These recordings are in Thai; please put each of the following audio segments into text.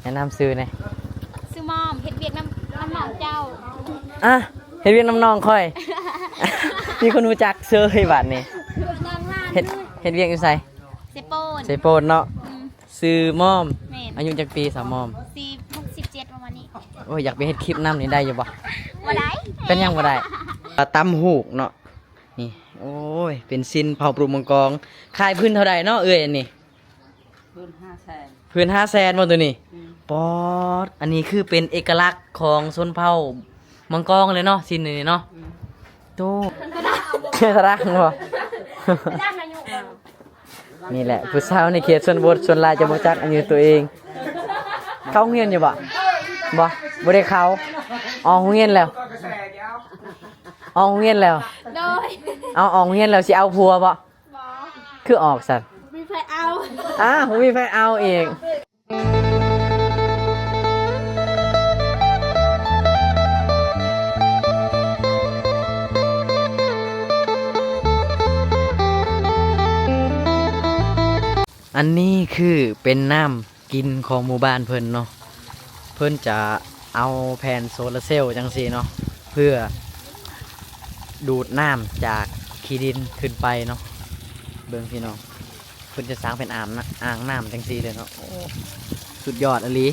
แนะนำซื้อหน่อยซื้อมอมเฮ็ดเวียกน้ำหนองเจ้าอ่ะเฮ็ดเวียกน้ำนองค่อย มีคนรู้จักซื้อให้บัดนี่เฮ็ดเวียกอยู่ไสเซโปนเนาะซื้อมอมอายุจักปีสาวมอม67ประมาณนี้โอ้ยอยากไปเฮ็ดคลิปน้ำนี่ได้อยู่บ่ได้เป็นยังบ่ได้ตำหูกเนาะนี่โอ้ยเป็นซินเผาปรุงมังกรขายพื้นเท่าใดเนาะเอ้ยอันนี้พื้น500,000บ่ตัวนี้ปอดอันนี้คือเป็นเอกลักษณ์ของชนเผ่ามังกรเลยเนาะซินนี่เนาะโตเชื่อรักบ่นี่แหละผู้สาวในเขตชนบทชนลายจะบ่จักอันนี้ตัวเองเข้าโรงเรียนอยู่บ่ได้เข้าออกโรงเรียนแล้วออกโรงเรียนแล้วเอาออกโรงเรียนแล้วสิเอาผัวบ่คือออกสัตว์มีไฟเอามีไฟเอาเองอันนี้คือเป็นน้ำกินของหมู่บ้านเพิ่นเนาะเพิ่นจะเอาแผ่นโซลาร์เซลล์จังซี่เนาะเพื่อดูดน้ำจากขี้ดินขึ้นไปเนาะเบิ่งพี่น้องเพิ่นจะสร้างเป็นอ่างน้ำจังซี่เลยเนาะสุดยอดอหลี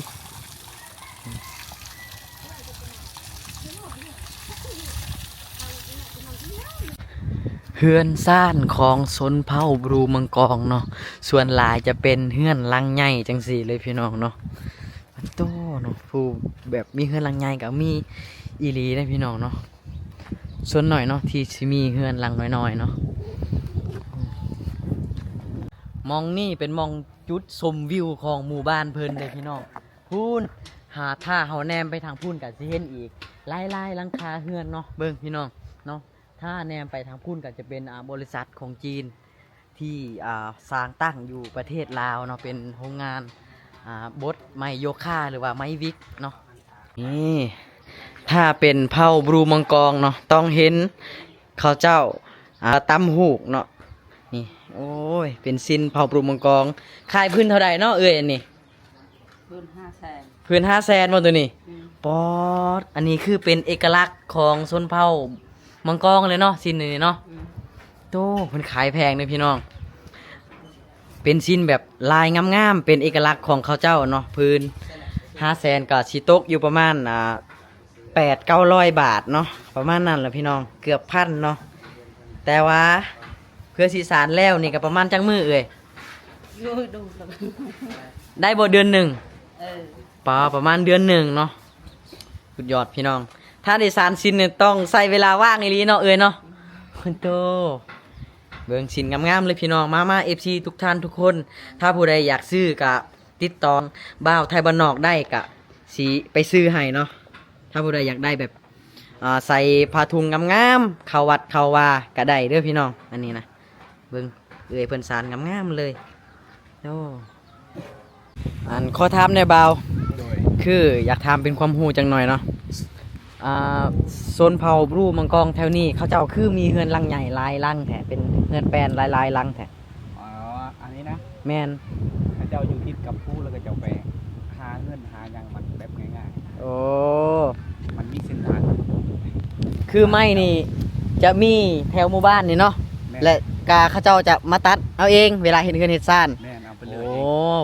เฮือนซ่านของชนเผ่าบรูมังกรเนาะส่วนหลายจะเป็นเฮือนลังใหญ่จังสี่เลยพี่น้องเนาะโตเนาะผู้แบบมีเฮือนลังใหญ่กับมีอีหลีนะพี่น้องเนาะส่วนหน่อยเนาะที่สิมีเฮือนลังน้อยๆเนาะมองนี่เป็นมองจุดชมวิวของหมู่บ้านเพิ่นเลยพี่น้องพูนหาท่าเฮาแนมไปทางพูนก็สิเห็นอีกหลายๆหลังคาเฮือนเนาะเบิ่งพี่น้องเนาะถ้าแนมไปทางพุ่นก็จะเป็นบริษัทของจีนที่สร้างตั้งอยู่ประเทศลาวเนาะเป็นโรงงานบดไม้โยคะหรือว่าไม้วิกเนาะนี่ถ้าเป็นเผ่าบรูมังกรเนาะต้องเห็นเขาเจ้าตำหูกเนาะนี่โอ้ยเป็นซินเผ่าบรูมังกรขายพื้นเท่าใดเนาะเอ้ยอันนี้พื้น500,000บ่ตัวนี้ปอดอันนี้คือเป็นเอกลักษณ์ของชนเผ่ามังกรเลยเนาะซินนี่เนาะโตมันขายแพงเลยพี่น้องเป็นซินแบบลายงามๆเป็นเอกลักษณ์ของเขาเจ้าเนาะพื้น500,000กับชิโตกอยู่ประมาณ800-900 บาทเนาะประมาณนั้นแหละพี่น้องเกือบพันเนาะแต่ว่าเพื่อสีสารแล้วนี่ก็ประมาณจังมือได้บ่เดือนหนึ่งประมาณเดือนหนึ่งเนาะสุดยอดพี่น้องถ้าได้สารซินเนี่ยต้องใส่เวลาว่างอีหลีเนาะเนาะคุณโตเบิ่งสินงามๆเลยพี่น้องมาFC ทุกท่านทุกคนถ้าผู้ใดอยากซื้อกะติดต่อบ่าวไทยบ้านนอกได้กะสิไปซื้อให้เนาะถ้าผู้ใดอยากได้แบบใส่ผ้าถุงงามๆเข้าวัดเข้าวาก็ได้เด้อพี่น้องอันนี้นะเบิ่งเพิ่นสารงามๆเลยโอ้อันขอถามได้บ่าวคืออยากถามเป็นความรู้จังหน่อยเนาะโซนเผาบรูมังกรแถวนี้เขาเจ้าคือมีเฮือนลังใหญ่ลายลังแท้เป็นเฮือนแปลนลายลังแท้อันนี้นะแมนเขาเจ้าอยู่ทิศกับผู้แล้วก็เจ้าไปหาเงินหาอย่างมันแบบง่ายๆโอ้มันมีเส้นทางคือไม่นี่จะมีแถวหมู่บ้านนี่เนาะและกาเขาเจ้าจะมาตัดเอาเองเวลาเห็นเฮือนเฮ็ดซ่านโอ้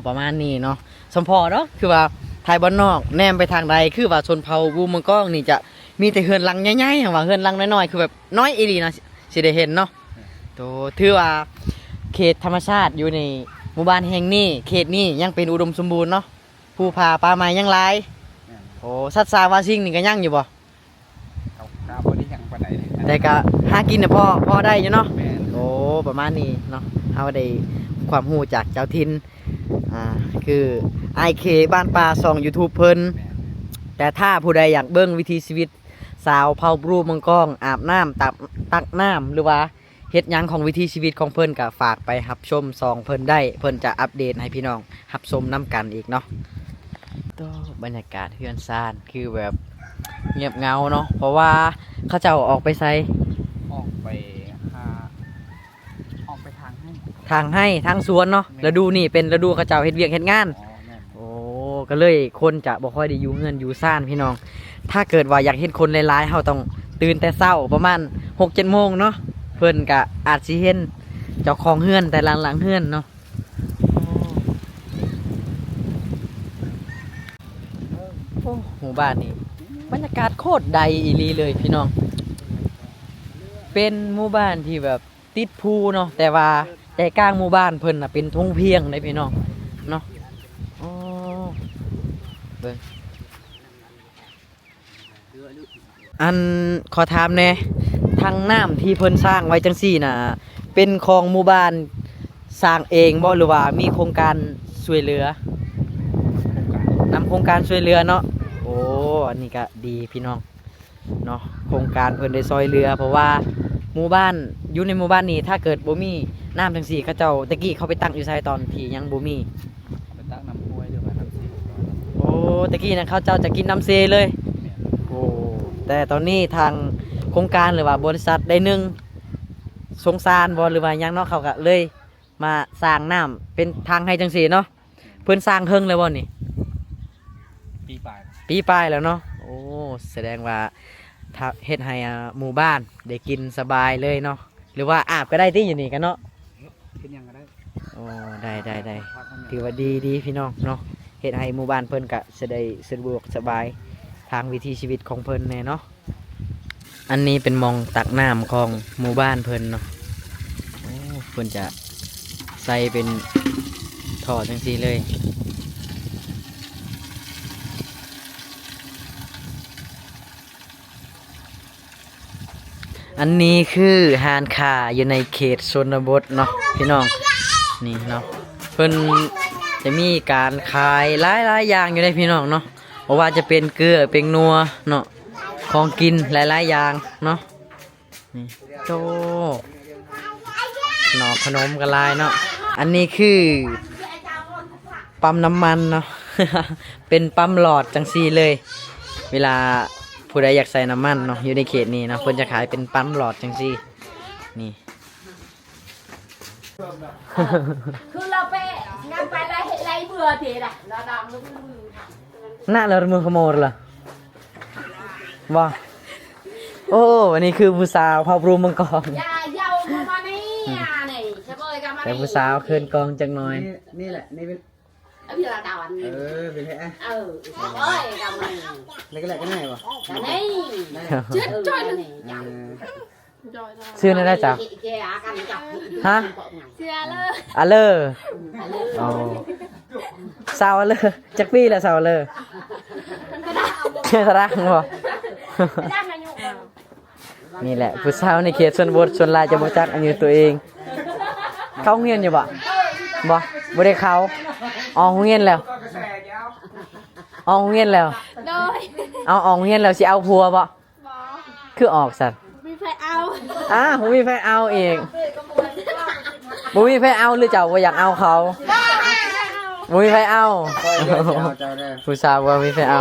ประมาณนี้เนาะสมพอเนาะคือว่าไทยบ้านนอกแนมไปทางใดคือว่าชนเผ่าบรูมังกรนี่จะมีแต่เฮือนลังใหญ่ๆว่าเฮือนลังน้อยๆคือแบบน้อยอีหลีนะสิได้เห็นเนาะโตถือว่าเขตธรรมชาติอยู่ในหมู่บ้านแห่งนี้เขตนี้ยังเป็นอุดมสมบูรณ์เนาะภูผาป่าไม้ยังหลายโอ้สัตว์สาวาสิ่งนี่ก็ยังอยู่บ่บ่ได้ยังปานใดแต่ก็หากินน่ะพอได้อยู่เนาะโอ้ประมาณนี้เนาะเฮาได้ความรู้จากเจ้าถิ่นคือ IK บ้านป่าช่อง YouTube เพิ่นแต่ถ้าผู้ใดอยากเบิ่งวิถีชีวิตสาวเผ่าบรูมังกรอาบน้ำตักน้ำหรือว่าเฮ็ดหยังของวิถีชีวิตของเพิ่นก็ฝากไปรับชมซองเพิ่นได้เพิ่นจะอัปเดตให้พี่น้องรับชมนํกันอีกเนาะบรรยากาศเฮือนซ่านคือแบบเงียบเหงาเนาะเพราะว่าเขาเจ้าออกไปไสออกไปทางให้ทางสวนเนาะฤดูนี่เป็นฤดูเขาเจ้าเฮ็ดเวียกเฮ็ดงานโอ้ ก็เลยคนจะบ่ค่อยได้อยู่เงินอยู่ซ่านพี่น้องถ้าเกิดว่าอยากเห็นคนหลายๆเฮาต้องตื่นแต่เช้าประมาณ 6-7 โมงเนาะเพิ่นก็อาจสิเห็นเจ้าของเฮือนแต่หลังๆเฮือนเนาะโอ้หมู่บ้านนี้บรรยากาศโคตรใดอีหลีเลยพี่น้องเป็นหมู่บ้านที่แบบติดภูเนาะแต่ว่าใจกลางหมู่บ้านเพิ่นน่ะเป็นทุ่งเพียงเลยพี่น้องเนาะอ๋อเบิ่งอันขอถามแหน่ทางน้ำที่เพิ่นสร้างไว้จังซี่น่ะเป็นของหมู่บ้านสร้างเองบ่หรือว่ามีโครงการช่วยเหลือนำโครงการช่วยเหลือเนาะโอ้อันนี้ก็ดีพี่น้องเนาะโครงการเพิ่นได้ซอยเหลือเพราะว่าหมู่บ้านอยู่ในหมู่บ้านนี้ถ้าเกิดบ่มีน้ำจังซี่เขาเจ้าตะกี้เขาไปตั้งอยู่ไสตอนที่ยังบ่มี ไปตักน้ำห้วยหรือว่าน้ำซี โอ้ตะกี้นะเขาเจ้าจะกินน้ำเซเลยโอ้แต่ตอนนี้ทางโครงการหรือว่าบริษัทได้หนึ่งสงสารบอหรือว่าหยังเนาะเขาก็เลยมาสร้างน้ำเป็นทางให้จังสีเนาะเพื่อนสร้างเฮิงเลยบ่นี่ ปีปลาย ปีปลายแล้วเนาะโอ้แสดงว่าถ้าเฮ็ดให้หมู่บ้านได้กินสบายเลยเนาะหรือว่าอาบก็ได้ที่อยู่นี่กันเนาะ เป็นยังก็ได้ โอ้ได้ พักมัน ถือว่าดีพี่น้องเนาะเฮ็ดให้หมู่บ้านเพิ่นก็จะได้สะดวกสบายทางวิถีชีวิตของเพิ่นแน่เนาะอันนี้เป็นหมองตักน้ำของหมู่บ้านเพิ่นเนาะโอ้เพิ่นจะใส่เป็นท่อจังซี่เลยอันนี้คือหานคาอยู่ในเขตชนบทเนาะพี่น้องนี่เนาะเพิ่นจะมีการขายหลายอย่างอยู่ในพี่น้องเนาะเพราะว่าจะเป็นเกลือเป็นนัวเนาะของกินหลายอย่างเนาะนี่โตหน่อขนมกันลายเนาะอันนี้คือปั๊มน้ำมันเนาะ เป็นปั๊มหลอดจังซี่เลยเวลาผู้ใดอยากใส่น้ำมันเนาะอยู่ในเขตนี้เนาะเพิ่นจะขายเป็นปั๊มหลอดจังซี่นี่ คือเราไปงานไปไรเบื่อทีละเราดำแล้วก็มือ หน้าเรามือขโมยเหรอว้าโอ้วันนี้คือผู้สาวเผาปรุงมังกร อย่าเยาเข้ามานี่นี่ใช่ไหมกันมา แต่ผู้สาวเคินกองจังหน่อย นี่แหละนี่เป็น เอาพี่เราดาวอันนี้ เป็นแค่ เอ้ยกันมา แล้วก็แหละก็ได้ปะ กันนี่เจ็ดจอยเลย ชื่อนั่นได้จ้ะฮะ เสื้อเลย อาเลอร์อ๋อสาวอาเลอร์จักปี้แหละสาวอาเลอร์เชื่อรักบ่ ด้านอายุ นี่แหละผู้สาวในเขตชนบทชนลายจะบ่จักอายุตัวเอง เข้าโรงเรียนอยู่บ่บ่ได้เข้าออกโรงเรียนแล้วออกโรงเรียนแล้ว โดย เอาออกโรงเรียนแล้วสิเอาผัวบ่ หมอ คือออกสัตว์ มีไฟเอา บ่มีไผเอาเองบ่มีไผเอาหรือเจ้าบ่อยากเอาเขาบ่มีไผเอา เจ้าได้ ผู้สาวบ่มีไผเอา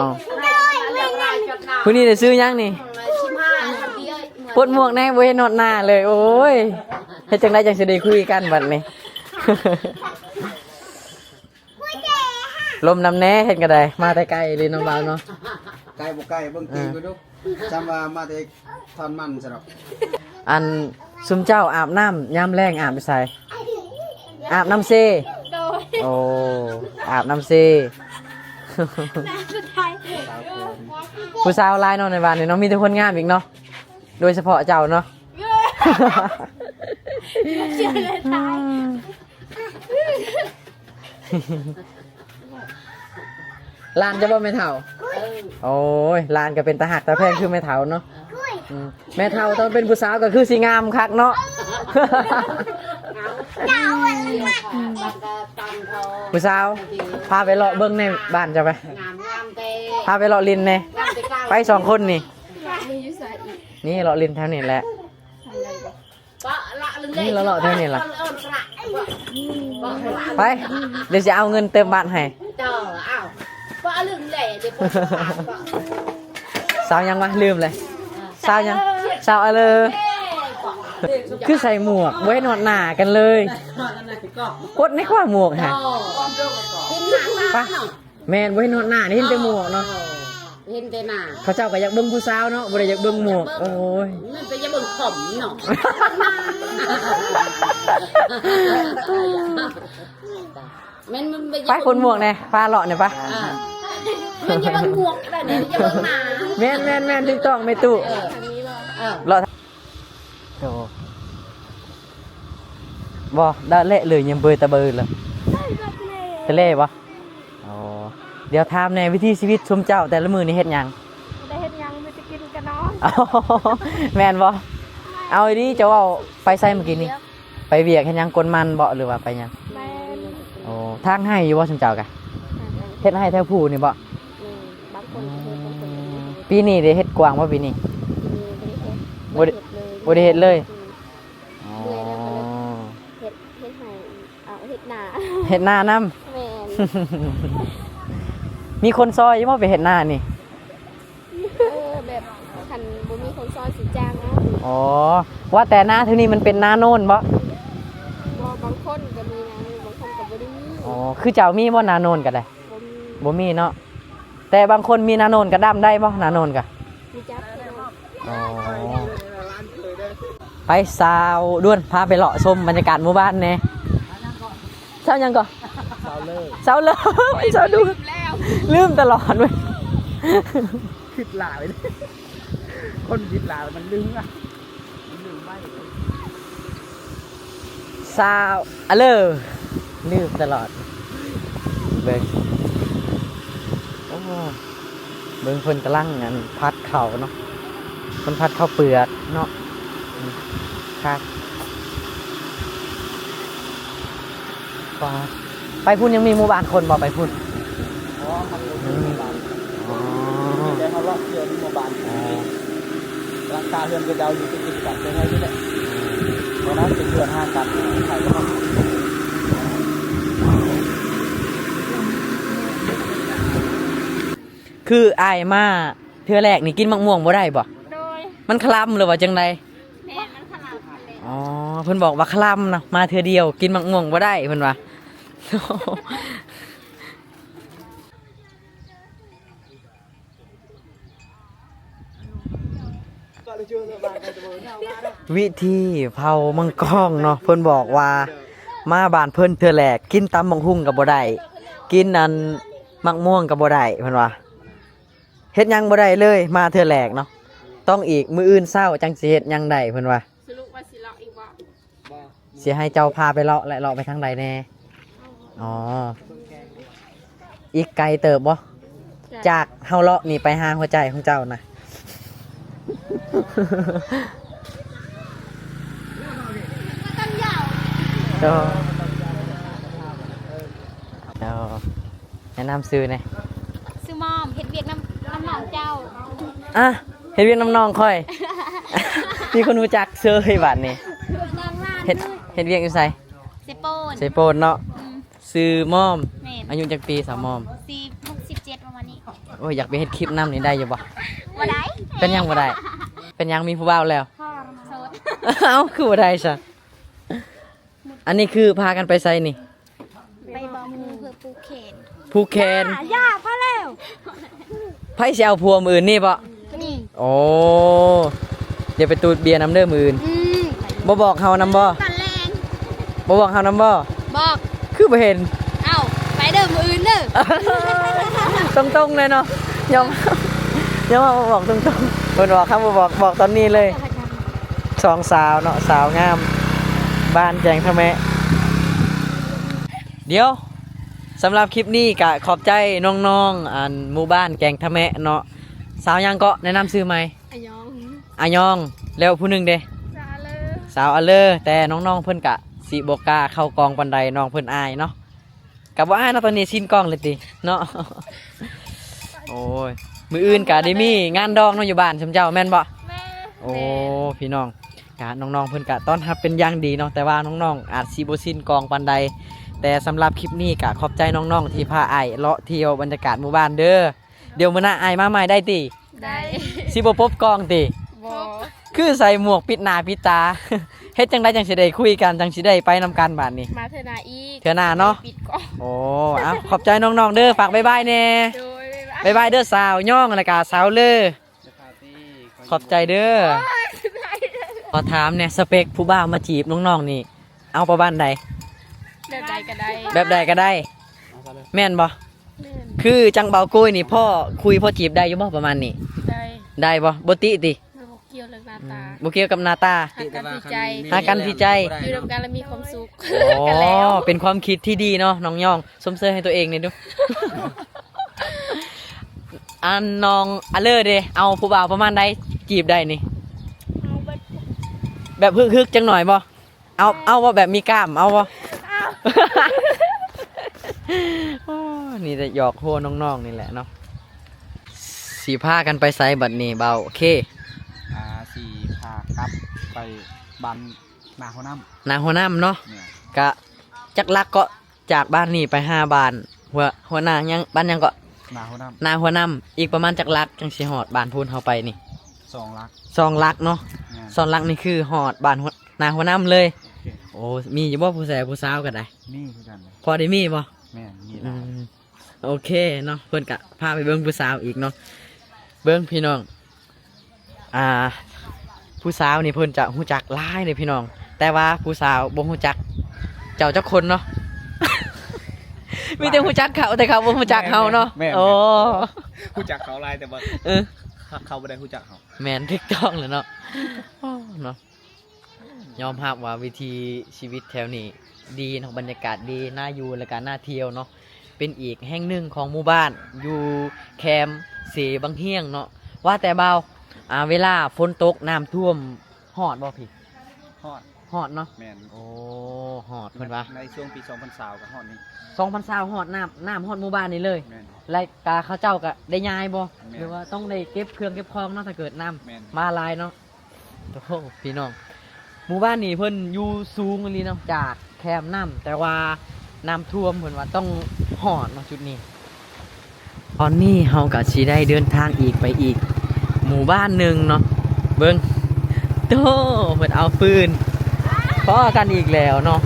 ผู้นี้ได้ซื้อยังนี่ ชิมห้าเดียว ปวดหมวกแน่บ่เห็นหนอดหน้าเลยโอ้ยเฮ็ดจังได๋จังสิได้คุยกันบัดนี้ ลมน้ำแน่เห็นกันได้มาแต่ไกลเลยน้องบ่าวเนาะ ใกล้บ่ใกล้เบิ่งตีนไปดูจำว่ามาแต่ทอนมันซะดอก อันซุมเจ้าอาบน้ำยามแรงอาบไปใส่อาบน้ำเซ โดย โอ้อาบน้ำเซ น้ำสุดท้าย ผู้สาวหลายเนาะในบ้านนี่เนาะมีแต่คนงามอีกเนาะโดยเฉพาะเจ้าเนาะ เชื่อเลยตาย ลานจะบ่แม่เฒ่าโอ้ยลานก็เป็นตาหักตาแพงคือแม่เฒ่าเนาะอืมแม่เฒ่าตอนเป็นผู้สาวก็คือสิงามคักเนาะ ผู้สาวพาไปเลาะเบิ้งในบ้านจะไป งามงามเตะ พาไปเลาะลินเนี่ย งามเตะ ไป2 คนนี่ มีอยู่ใส่อีก นี่เลาะลินแถวนี้แหละ นี่เราเลาะเท่านี้ล่ะ ไปเดี๋ยวจะเอาเงินเติมบ้านให้ เจ้าอ้าวก็เอาลืมเลยเดี๋ยวผม สาวยังวะลืมเลยสาวยังสาวอะไรคือใส่หมวกไว้หนวดหนากันเลยกดในข้อหมวกฮะไป แม่นบ่เห็นหน้านี่เห็นแต่หมวกเนาะ เห็นแต่หน้า เขาเจ้าก็อยากเบิ่งผู้สาวเนาะบ่ได้อยากเบิ่งหมวกโอ้ย มันเป็นจะเบิ่งผมเนาะมัน ไปคนหมวกแน่พาเลาะหน่อยปะ มันจะเบิ่งหมวกได้เนี่ยจะเบิ่งหน้า แม่นถูกต้องแม่ตู้ ทางนี้บ่ เลาะโตบ่ได้เละเลยยังเบยตะเบยเลยทะเลบ่อ๋อเดี๋ยวถามในวิถีชีวิตชมเจ้าแต่ละมื้อนี่เฮ็ดหยัง ได้เฮ็ดหยังไม่จะกินกันนอน อ๋อแม่นบ่เอาอีนี้จะเว้าไปไสเมื่อกี้นี่ไปเวียกเฮ็ดหยังกวนมันบ่หรือว่าไปหยัง แม่น โอ้ทางให้อยู่บ่ชมเจ้ากะเฮ็ดให้แถวผู้นี่บ่ บางคนก็เฮ็ดบางคนก็บ่เฮ็ด ปีนี้ได้เฮ็ดกว้างบ่ปีนี้ บ่ได้ บ่ได้เฮ็ดเลย อ๋อ เฮ็ดให้เฮ็ดหน้า เฮ็ดหน้านํ แม่น มีคนซอยอยู่บ่ไปเฮ็ดหน้านี่ แบบคันบ่มีคนซ้อนสิจ้างเนาะ อ๋อว่าแต่หน้าเท่านี้มันเป็นหน้าโน่นบ่ บ่บางคนก็มีนะบางคนก็บ่ได้มี อ๋อคือเจ้ามีบ่หน้าโน่นก็ได้ บ่มี บ่มีเนาะแต่บางคนมีหน้าโน่นก็ดำได้บ่หน้าโน่นก็ มีจักเนาะ อ๋อไปสาวด้วนพาไปเลาะชมบรรยากาศหมู่บ้านแหน่เช้ายังก่อนเช้าเลยเช้าดูลืมตลอดเว้ย คิดหลายเลยคนคิดหลายมันลืมอ่ะมันลืมไม่ สาวอะเลอลืมตลอดเบิ่งโอ้เบิ่งเพิ่นกำลังอันพัดเข่าเนาะเพิ่นพัดข้าวเปลือกเนาะครับไปพุ่นยังมีหมู่บ้านคนบ่ไปพุ่น เพราะว่ามันเป็นหมู่บ้านแต่เขาเลาะเที่ยวที่หมู่บ้านราคาเรือนกระเดาอยู่ติดกันเป็นไงที่เนี่ยเพราะนั้นเป็นเดือนห้ากันใครก็ต้อง คืออายมาเทื่อแรกนี่กินมะม่วงบ่ได้บ่ โดย มันคล้ำหรือว่าจังได แม่มันขนาดนั้นเลย อ๋อเพิ่นบอกว่าคล้ำนะมาเทื่อเดียวกินมะม่วงบ่ได้เพิ่นว่า วิธีเผามังกรเนาะเพิ่นบอกว่ามาบ้านเพิ่นเทื่อแรกกินตำบักหุ่งก็บ่ได้กินอันมะม่วงก็บ่ได้เพิ่นว่าเฮ็ดหยังบ่ได้เลยมาเทื่อแรกเนาะต้องอีกมื้ออื่นเช้าจังสิเฮ็ดหยังได้เพิ่นว่า สรุปว่าสิเลาะอีกบ่ สิให้เจ้าพาไปเลาะและเลาะไปทางใดแน่อ๋ออีกไกลเติบบ่จากเฮาเลาะนี่ไปหาหัวใจของเจ้านะ ตั้งยาว เจ้าแนะนำซื้อหน่อย ซื้อมอมเฮ็ดเวียกน้ำหนองเจ้า อ่ะเฮ็ดเวียกน้ำน้องค่อย มีคนรู้จักซื้อให้บัดนี้ นางร้าน เฮ็ดเวียกอยู่ไส เซโปน ใส่โปนเนาะซื้อมอม แม่น อายุจักปีสาวมอม 67ประมาณนี้ โอ้ยอยากไปเฮ็ดคลิปนำนี่ได้อยู่บ่ บ่ได้ เป็นยังบ่ได้ เป็นยังมีผู้บ่าวแล้ว พ่อโสด เอ้าคือบ่ได้ซะอันนี้คือพากันไปไสนี่ ไปบ่มือเพื่อปูเขน ภูแคน ย่าพอแล้ว ไผสิเอาผัวมื้ออื่นนี่บ่ นี่ โอ้เดี๋ยวไปตูดเบียร์น้ำเด้อมื้ออื่น บ่บอกเฮานำบ่ ตอนแรง บ่บอกเฮานำบ่ บอก คือบ่เห็น เอ้าไปเด้อมืออื่นเด้อ ตรงๆเลยเนาะยอมมาบอกตรงๆเพิ่นบอกครับบ่บอกตอนนี้เลยสองสาวเนาะสาวงามบ้านแจงทะแมะเดี๋ยวสำหรับคลิปนี้ก็ขอบใจน้องๆอันหมู่บ้านแกงทะแมะเนาะสาวยังก็แนะนำชื่อไหม อายอง อายองแล้วผู้หนึงเด้ ซาเลอ สาวอเลอร์แต่น้องๆเพิ่นกะสิบ่กล้าเข้ากองปันใดน้องเพิ่นอายเนาะกับว่าอายเนาะตอนนี้ชินกล้องเลยติเนาะ โอ้ยมื้ออื่นกะได้มีงานดองเนาะอยู่บ้านซุมเจ้าแม่นบ่ แม่ โอ้พี่น้องกะน้องๆเพิ่นกะต้อนรับเป็นอย่างดีเนาะแต่ว่าน้องๆอาจสิบ่ชินกองปันใดแต่สำหรับคลิปนี้กะขอบใจน้องๆที่พาอายเลาะเที่ยวบรรยากาศหมู่บ้านเด้อเดี๋ยวมื้อหน้าอายมาใหม่ได้ติ ได้ สิบ่พบกองติ บ่ คือใส่หมวกปิดหน้าปิดตา เฮ็ดจังไดจังสิได้คุยกันจังสิได้ไปนำกันบาดนี้ มาเถอะนาอีก เทื่อหน้าเนาะ ปิดก่อน โอ้เอาขอบใจน้องๆเด้อฝากบ๊ายบายแน่ โดย บ๊ายบายเด้อสาวย่องแล้วก็สาวเลอขอบใจเด้อขอถามเนี่ยสเปคผู้บ่าวมาจีบน้องๆนี่ เอาประมาณใด แบบใดก็ได้ แบบใดก็ได้ แม่นบ่ แม่น คือจังเบาโกยนี่พ่อคุยพ่อจีบได้อยู่บ่ประมาณนี้ ได้ ได้บ่บ่ติติ มันบ่เกี่ยวเรื่องหน้าตา บ่เกี่ยวกับหน้าตา หักกันที่ใจ หากันที่ใจ อยู่ร่วมกันแล้วมีความสุข อ๋ กันแล้ว อเป็นความคิดที่ดีเนาะน้องย่องสมเสยให้ตัวเองนี่ดู อันน้องอะเลอเด้เอาผู้บ่าวประมาณใดจีบได้นี่ เอาเบิด แบบฮึกๆจังหน่อยบ่เอาว่าแบบมีกล้ามเอาบ่ โอ้นี่จะหยอกโหน้องๆนี่แหละเนาะสีผ้ากันไปไซบัดนี้เบาโอเค สี่พากลับไปบันนาหัวน้ นาหัวน้ำเนาะ ำเนี่ย กะจักลักก็จากบ้านนี่ไป5บ้านหัวหน้ายังบ้านยังก็ นาหัวน้ นาหัวน้ำอีกประมาณจักลักจังสิหอดบ้านพูนเฮาไปนี่ ำ2 ลัก 2ลักเนาะ เนี่ย 2ลักนี่คือหอดบ้านนาหัวน้ำเลย โอเค โอ้มีอยู่บ่ผู้ชายผู้สาวก็ได้ นี่คือกันเลย พอได้มีบ่ แม่นมี อื หลาย มโอเคเนาะเพิ่นกะพาไปเบิ่งผู้สาวอีกเนาะเบิ่งพี่น้องผู้สาวนี่เพิ่นจะฮู้จักหลายเลยพี่น้อง แต่ว่าผู้สาวบ่ฮู้จักเจ้าจักคนเนาะ มีแต่ฮู้จักเขาแต่เขาบ่ฮู้จักเฮาเนาะโอ้ ผู้จักเขาลายแต่ว่า เออ เขาไม่ได้ผู้จักเขา แม่นถูกต้องเลยเนาะโอ้เนาะยอมรับว่าวิธีชีวิตแถวนี้ดีเนาะบรรยากาศดีน่าอยู่และก็น่าเที่ยวเนาะเป็นอีกแห่งหนึ่งของหมู่บ้านอยู่แคมป์เสบางเฮียงเนาะว่าแต่เบาเวลาฝนตกน้ำท่วมหอดบ่พี่ ฮอด หอดเนาะ แม่น โอ้หอดเพิ่นว่า ในช่วงปี2020กับฮอดนี้ 2,000หอดน้ำหอดหมู่บ้านนี่เลย แม่น รายการเขาเจ้าก็ได้ย้ายบ่ แม่น หรือว่าต้องได้เก็บเครื่องเก็บของเนาะถ้าเกิดน้ำ แม่น มาหลายเนาะโอ้โหพี่น้องหมู่บ้านนี้เพิ่นอยู่สูงอีหลีเนาะจากแคมป์น้ำแต่ว่าน้ำท่วมเพิ่นว่าต้องหอดเนาะจุดนี้ตอนนี้เฮาก็สิได้เดินทางอีกไปอีก หมู่บ้านหนึ่งเนาะเบิ่งโตเพิ่นเอาปืนพ้อกันอีกแล้วเนาะ